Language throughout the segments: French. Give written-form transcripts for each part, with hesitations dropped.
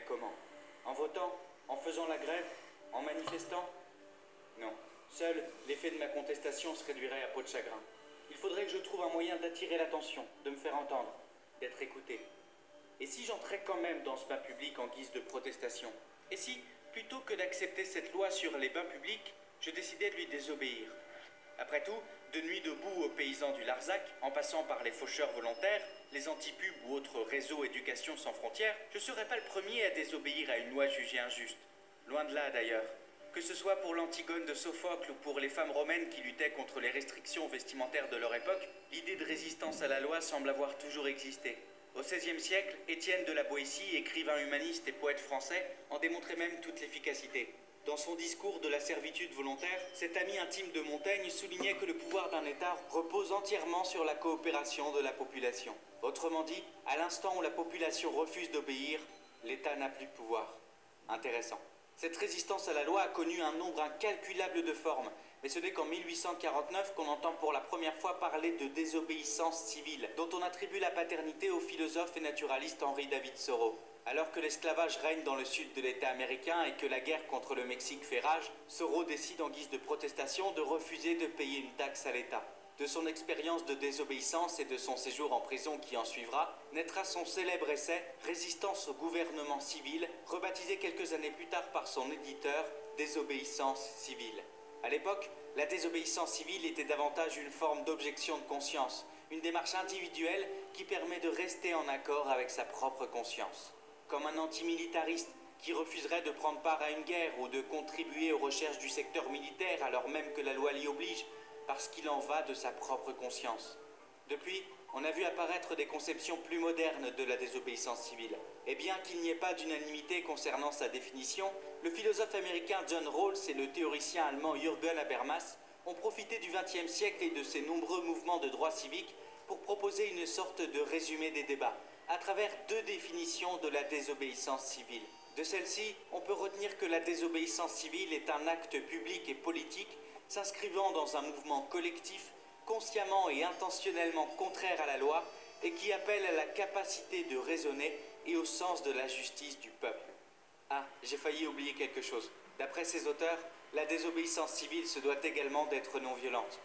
comment? En votant? En faisant la grève? En manifestant? Non. Seul l'effet de ma contestation se réduirait à peau de chagrin. Il faudrait que je trouve un moyen d'attirer l'attention, de me faire entendre, d'être écouté. Et si j'entrais quand même dans ce bain public en guise de protestation? Et si, plutôt que d'accepter cette loi sur les bains publics, je décidais de lui désobéir? Après tout, de Nuit debout aux paysans du Larzac, en passant par les faucheurs volontaires, les antipubes ou autres réseaux éducation sans frontières, je ne serais pas le premier à désobéir à une loi jugée injuste. Loin de là d'ailleurs. Que ce soit pour l'Antigone de Sophocle ou pour les femmes romaines qui luttaient contre les restrictions vestimentaires de leur époque, l'idée de résistance à la loi semble avoir toujours existé. Au XVIe siècle, Étienne de la Boétie, écrivain humaniste et poète français, en démontrait même toute l'efficacité. Dans son discours de la servitude volontaire, cet ami intime de Montaigne soulignait que le pouvoir d'un État repose entièrement sur la coopération de la population. Autrement dit, à l'instant où la population refuse d'obéir, l'État n'a plus de pouvoir. Intéressant. Cette résistance à la loi a connu un nombre incalculable de formes, mais ce n'est qu'en 1849 qu'on entend pour la première fois parler de désobéissance civile, dont on attribue la paternité au philosophe et naturaliste Henri David Thoreau. Alors que l'esclavage règne dans le sud de l'État américain et que la guerre contre le Mexique fait rage, Thoreau décide en guise de protestation de refuser de payer une taxe à l'État. De son expérience de désobéissance et de son séjour en prison qui en suivra, naîtra son célèbre essai « Résistance au gouvernement civil », rebaptisé quelques années plus tard par son éditeur « Désobéissance civile ». À l'époque, la désobéissance civile était davantage une forme d'objection de conscience, une démarche individuelle qui permet de rester en accord avec sa propre conscience. Comme un antimilitariste qui refuserait de prendre part à une guerre ou de contribuer aux recherches du secteur militaire alors même que la loi l'y oblige, parce qu'il en va de sa propre conscience. Depuis, on a vu apparaître des conceptions plus modernes de la désobéissance civile. Et bien qu'il n'y ait pas d'unanimité concernant sa définition, le philosophe américain John Rawls et le théoricien allemand Jürgen Habermas ont profité du XXe siècle et de ses nombreux mouvements de droits civiques pour proposer une sorte de résumé des débats, à travers deux définitions de la désobéissance civile. De celle-ci, on peut retenir que la désobéissance civile est un acte public et politique s'inscrivant dans un mouvement collectif, consciemment et intentionnellement contraire à la loi, et qui appelle à la capacité de raisonner et au sens de la justice du peuple. Ah, j'ai failli oublier quelque chose. D'après ces auteurs, la désobéissance civile se doit également d'être non violente.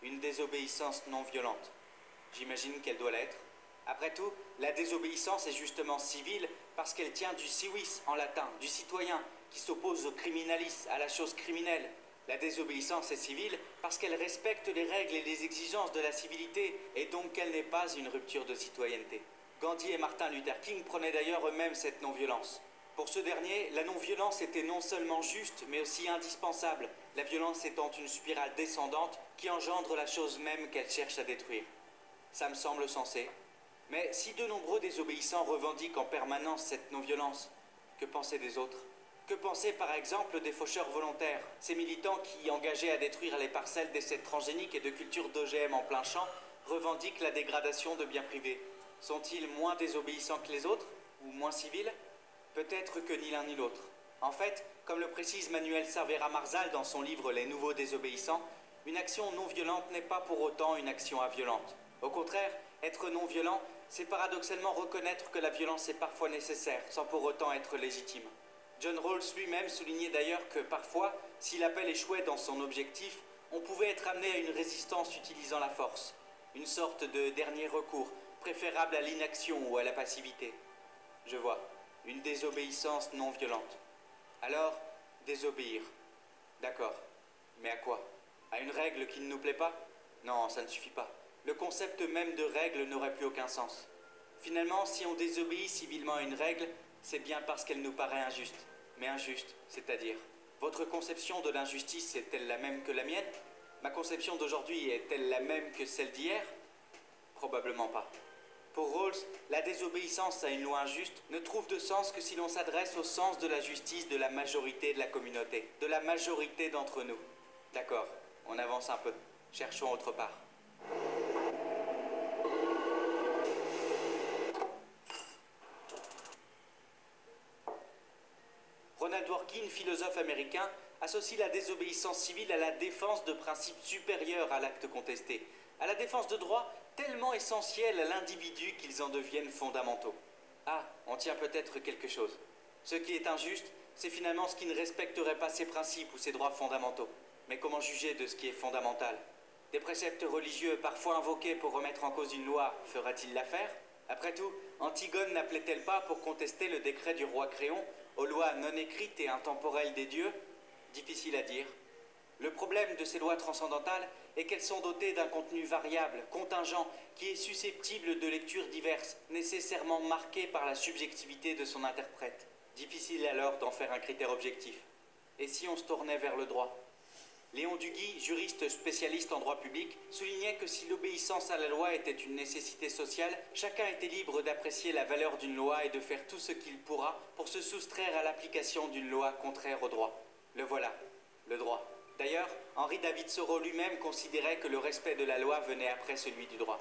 Une désobéissance non violente. J'imagine qu'elle doit l'être. Après tout, la désobéissance est justement civile parce qu'elle tient du civis en latin, du citoyen, qui s'oppose au criminalis, à la chose criminelle. La désobéissance est civile parce qu'elle respecte les règles et les exigences de la civilité et donc qu'elle n'est pas une rupture de citoyenneté. Gandhi et Martin Luther King prenaient d'ailleurs eux-mêmes cette non-violence. Pour ce dernier, la non-violence était non seulement juste mais aussi indispensable, la violence étant une spirale descendante qui engendre la chose même qu'elle cherche à détruire. Ça me semble sensé. Mais si de nombreux désobéissants revendiquent en permanence cette non-violence, que penser des autres ? Que penser par exemple des faucheurs volontaires, ces militants qui, engagés à détruire les parcelles d'essais transgéniques et de cultures d'OGM en plein champ, revendiquent la dégradation de biens privés? Sont-ils moins désobéissants que les autres, ou moins civils? Peut-être que ni l'un ni l'autre. En fait, comme le précise Manuel Cervera Marzal dans son livre Les Nouveaux Désobéissants, une action non violente n'est pas pour autant une action inviolente. Au contraire, être non violent, c'est paradoxalement reconnaître que la violence est parfois nécessaire, sans pour autant être légitime. John Rawls lui-même soulignait d'ailleurs que parfois, si l'appel échouait dans son objectif, on pouvait être amené à une résistance utilisant la force, une sorte de dernier recours, préférable à l'inaction ou à la passivité. Je vois, une désobéissance non violente. Alors, désobéir. D'accord, mais à quoi? À une règle qui ne nous plaît pas? Non, ça ne suffit pas. Le concept même de règle n'aurait plus aucun sens. Finalement, si on désobéit civilement à une règle, c'est bien parce qu'elle nous paraît injuste. Mais injuste, c'est-à-dire, votre conception de l'injustice est-elle la même que la mienne? Ma conception d'aujourd'hui est-elle la même que celle d'hier? Probablement pas. Pour Rawls, la désobéissance à une loi injuste ne trouve de sens que si l'on s'adresse au sens de la justice de la majorité de la communauté, de la majorité d'entre nous. D'accord, on avance un peu. Cherchons autre part. Ronald Dworkin, philosophe américain, associe la désobéissance civile à la défense de principes supérieurs à l'acte contesté, à la défense de droits tellement essentiels à l'individu qu'ils en deviennent fondamentaux. Ah, on tient peut-être quelque chose. Ce qui est injuste, c'est finalement ce qui ne respecterait pas ses principes ou ses droits fondamentaux. Mais comment juger de ce qui est fondamental? Des préceptes religieux parfois invoqués pour remettre en cause une loi, fera-t-il l'affaire? Après tout, Antigone n'appelait-elle pas pour contester le décret du roi Créon aux lois non écrites et intemporelles des dieux? Difficile à dire. Le problème de ces lois transcendantales est qu'elles sont dotées d'un contenu variable, contingent, qui est susceptible de lectures diverses, nécessairement marqué par la subjectivité de son interprète. Difficile alors d'en faire un critère objectif. Et si on se tournait vers le droit? Léon Duguy, juriste spécialiste en droit public, soulignait que si l'obéissance à la loi était une nécessité sociale, chacun était libre d'apprécier la valeur d'une loi et de faire tout ce qu'il pourra pour se soustraire à l'application d'une loi contraire au droit. Le voilà, le droit. D'ailleurs, Henri David Thoreau lui-même considérait que le respect de la loi venait après celui du droit.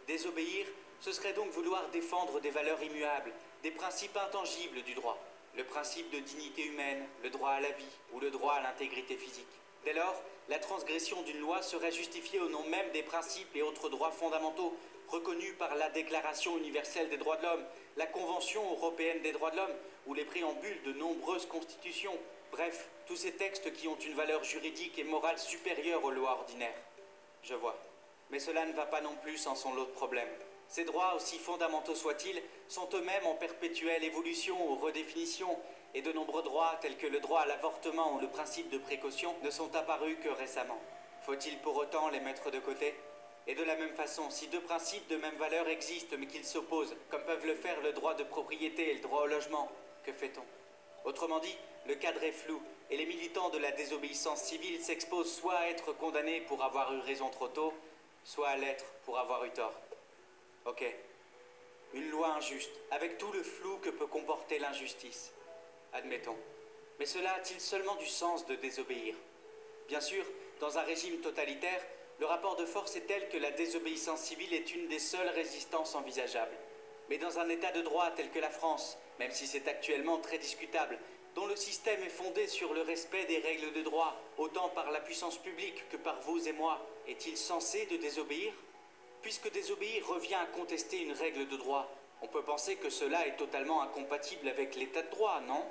Désobéir, ce serait donc vouloir défendre des valeurs immuables, des principes intangibles du droit. Le principe de dignité humaine, le droit à la vie ou le droit à l'intégrité physique. Dès lors, la transgression d'une loi serait justifiée au nom même des principes et autres droits fondamentaux reconnus par la Déclaration universelle des droits de l'homme, la Convention européenne des droits de l'homme ou les préambules de nombreuses constitutions. Bref, tous ces textes qui ont une valeur juridique et morale supérieure aux lois ordinaires. Je vois. Mais cela ne va pas non plus sans son lot de problèmes. Ces droits, aussi fondamentaux soient-ils, sont eux-mêmes en perpétuelle évolution ou redéfinition, et de nombreux droits, tels que le droit à l'avortement ou le principe de précaution, ne sont apparus que récemment. Faut-il pour autant les mettre de côté? Et de la même façon, si deux principes de même valeur existent mais qu'ils s'opposent, comme peuvent le faire le droit de propriété et le droit au logement, que fait-on? Autrement dit, le cadre est flou, et les militants de la désobéissance civile s'exposent soit à être condamnés pour avoir eu raison trop tôt, soit à l'être pour avoir eu tort. Ok, une loi injuste, avec tout le flou que peut comporter l'injustice. Admettons. Mais cela a-t-il seulement du sens de désobéir? Bien sûr, dans un régime totalitaire, le rapport de force est tel que la désobéissance civile est une des seules résistances envisageables. Mais dans un état de droit tel que la France, même si c'est actuellement très discutable, dont le système est fondé sur le respect des règles de droit, autant par la puissance publique que par vous et moi, est-il censé de désobéir? Puisque désobéir revient à contester une règle de droit, on peut penser que cela est totalement incompatible avec l'état de droit, non?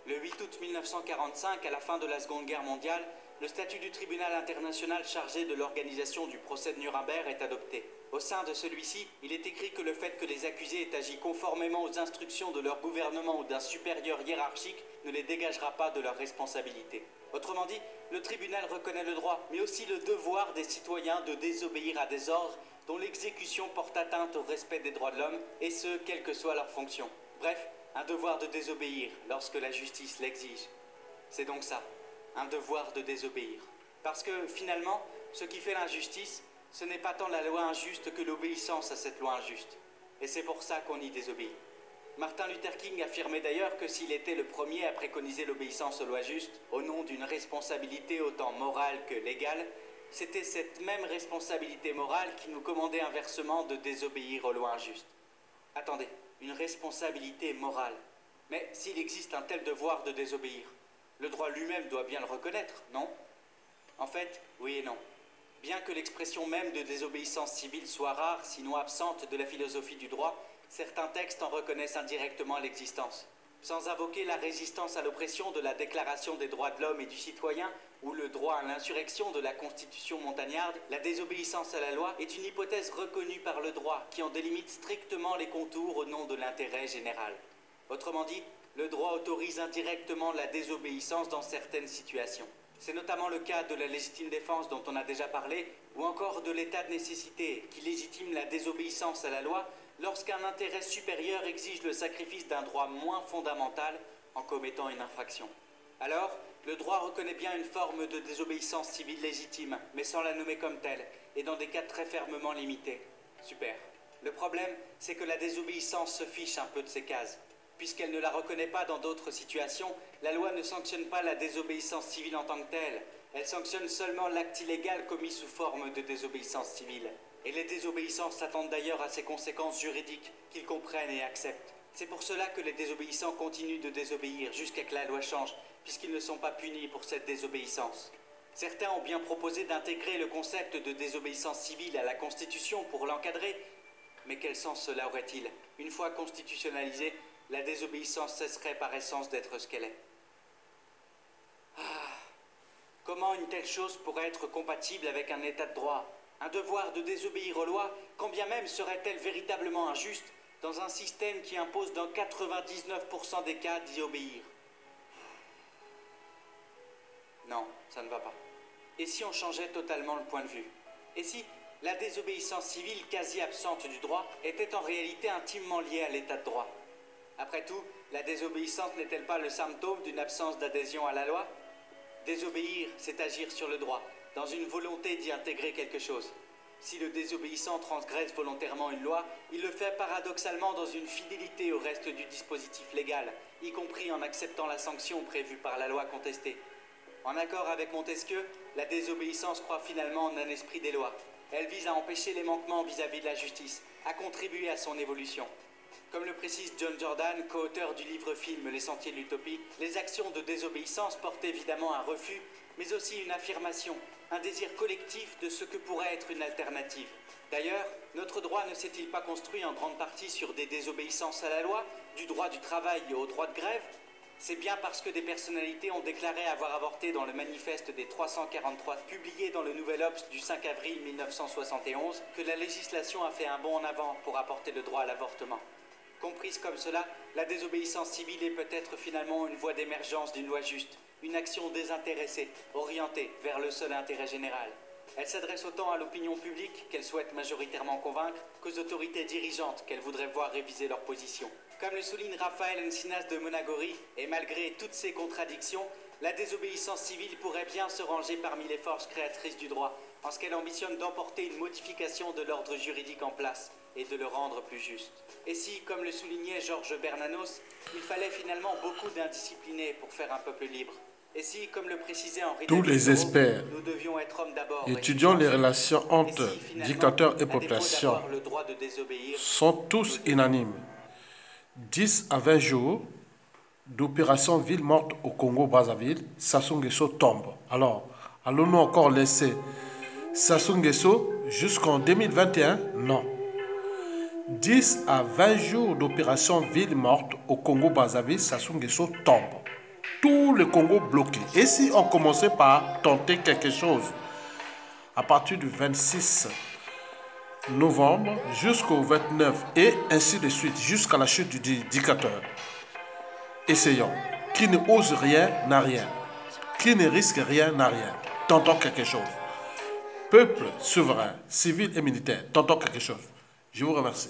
Le 8 août 1945, à la fin de la Seconde Guerre mondiale, le statut du tribunal international chargé de l'organisation du procès de Nuremberg est adopté. Au sein de celui-ci, il est écrit que le fait que les accusés aient agi conformément aux instructions de leur gouvernement ou d'un supérieur hiérarchique ne les dégagera pas de leurs responsabilités. Autrement dit, le tribunal reconnaît le droit, mais aussi le devoir des citoyens de désobéir à des ordres dont l'exécution porte atteinte au respect des droits de l'homme, et ce, quelle que soit leur fonction. Bref, un devoir de désobéir lorsque la justice l'exige. C'est donc ça, un devoir de désobéir. Parce que, finalement, ce qui fait l'injustice, ce n'est pas tant la loi injuste que l'obéissance à cette loi injuste. Et c'est pour ça qu'on y désobéit. Martin Luther King affirmait d'ailleurs que s'il était le premier à préconiser l'obéissance aux lois justes, au nom d'une responsabilité autant morale que légale, c'était cette même responsabilité morale qui nous commandait inversement de désobéir aux lois injustes. Attendez, une responsabilité morale. Mais s'il existe un tel devoir de désobéir, le droit lui-même doit bien le reconnaître, non? En fait, oui et non. Bien que l'expression même de désobéissance civile soit rare, sinon absente de la philosophie du droit, certains textes en reconnaissent indirectement l'existence. Sans invoquer la résistance à l'oppression de la Déclaration des droits de l'homme et du citoyen ou le droit à l'insurrection de la Constitution montagnarde, la désobéissance à la loi est une hypothèse reconnue par le droit qui en délimite strictement les contours au nom de l'intérêt général. Autrement dit, le droit autorise indirectement la désobéissance dans certaines situations. C'est notamment le cas de la légitime défense dont on a déjà parlé, ou encore de l'état de nécessité qui légitime la désobéissance à la loi lorsqu'un intérêt supérieur exige le sacrifice d'un droit moins fondamental en commettant une infraction. Alors, le droit reconnaît bien une forme de désobéissance civile légitime, mais sans la nommer comme telle, et dans des cas très fermement limités. Super. Le problème, c'est que la désobéissance se fiche un peu de ces cases. Puisqu'elle ne la reconnaît pas dans d'autres situations, la loi ne sanctionne pas la désobéissance civile en tant que telle. Elle sanctionne seulement l'acte illégal commis sous forme de désobéissance civile. Et les désobéissances s'attendent d'ailleurs à ces conséquences juridiques qu'ils comprennent et acceptent. C'est pour cela que les désobéissants continuent de désobéir jusqu'à que la loi change, puisqu'ils ne sont pas punis pour cette désobéissance. Certains ont bien proposé d'intégrer le concept de désobéissance civile à la Constitution pour l'encadrer, Mais quel sens cela aurait-il? Une fois constitutionnalisée, la désobéissance cesserait par essence d'être ce qu'elle est. Comment une telle chose pourrait être compatible avec un état de droit? Un devoir de désobéir aux lois, quand bien même serait-elle véritablement injuste, dans un système qui impose dans 99% des cas d'y obéir? Non, ça ne va pas. Et si on changeait totalement le point de vue? Et si la désobéissance civile quasi absente du droit était en réalité intimement liée à l'état de droit? Après tout, la désobéissance n'est-elle pas le symptôme d'une absence d'adhésion à la loi? Désobéir, c'est agir sur le droit, dans une volonté d'y intégrer quelque chose. Si le désobéissant transgresse volontairement une loi, il le fait paradoxalement dans une fidélité au reste du dispositif légal, y compris en acceptant la sanction prévue par la loi contestée. En accord avec Montesquieu, la désobéissance croit finalement en un esprit des lois. Elle vise à empêcher les manquements vis-à-vis de la justice, à contribuer à son évolution. Comme le précise John Jordan, co-auteur du livre-film Les Sentiers de l'Utopie, les actions de désobéissance portent évidemment un refus, mais aussi une affirmation, un désir collectif de ce que pourrait être une alternative. D'ailleurs, notre droit ne s'est-il pas construit en grande partie sur des désobéissances à la loi, du droit du travail au droit de grève? C'est bien parce que des personnalités ont déclaré avoir avorté dans le manifeste des 343 publié dans le Nouvel Obs du 5 avril 1971 que la législation a fait un bond en avant pour apporter le droit à l'avortement. Comprise comme cela, la désobéissance civile est peut-être finalement une voie d'émergence d'une loi juste, une action désintéressée, orientée vers le seul intérêt général. Elle s'adresse autant à l'opinion publique, qu'elle souhaite majoritairement convaincre, qu'aux autorités dirigeantes qu'elle voudrait voir réviser leur position. Comme le souligne Raphaël Encinas de Monagori, et malgré toutes ces contradictions, la désobéissance civile pourrait bien se ranger parmi les forces créatrices du droit, en ce qu'elle ambitionne d'emporter une modification de l'ordre juridique en place et de le rendre plus juste. Et si, comme le soulignait Georges Bernanos, il fallait finalement beaucoup d'indisciplinés pour faire un peuple libre? Et si, comme le précisait Henri Tous les experts nous devions être hommes d'abord étudiant les relations entre dictateurs et population sont tous unanimes. 10 à 20 jours d'opération ville morte au Congo-Brazzaville, Sassou Nguesso tombe. Alors, allons-nous encore laisser Sassou Nguesso jusqu'en 2021? Non. 10 à 20 jours d'opération ville morte au Congo-Brazzaville, Sassou Nguesso tombe. Tout le Congo bloqué. Et si on commençait par tenter quelque chose à partir du 26 novembre jusqu'au 29 et ainsi de suite, jusqu'à la chute du dictateur? Essayons. Qui ne ose rien n'a rien. Qui ne risque rien n'a rien. Tentons quelque chose. Peuple souverain, civil et militaire, tentons quelque chose. Je vous remercie.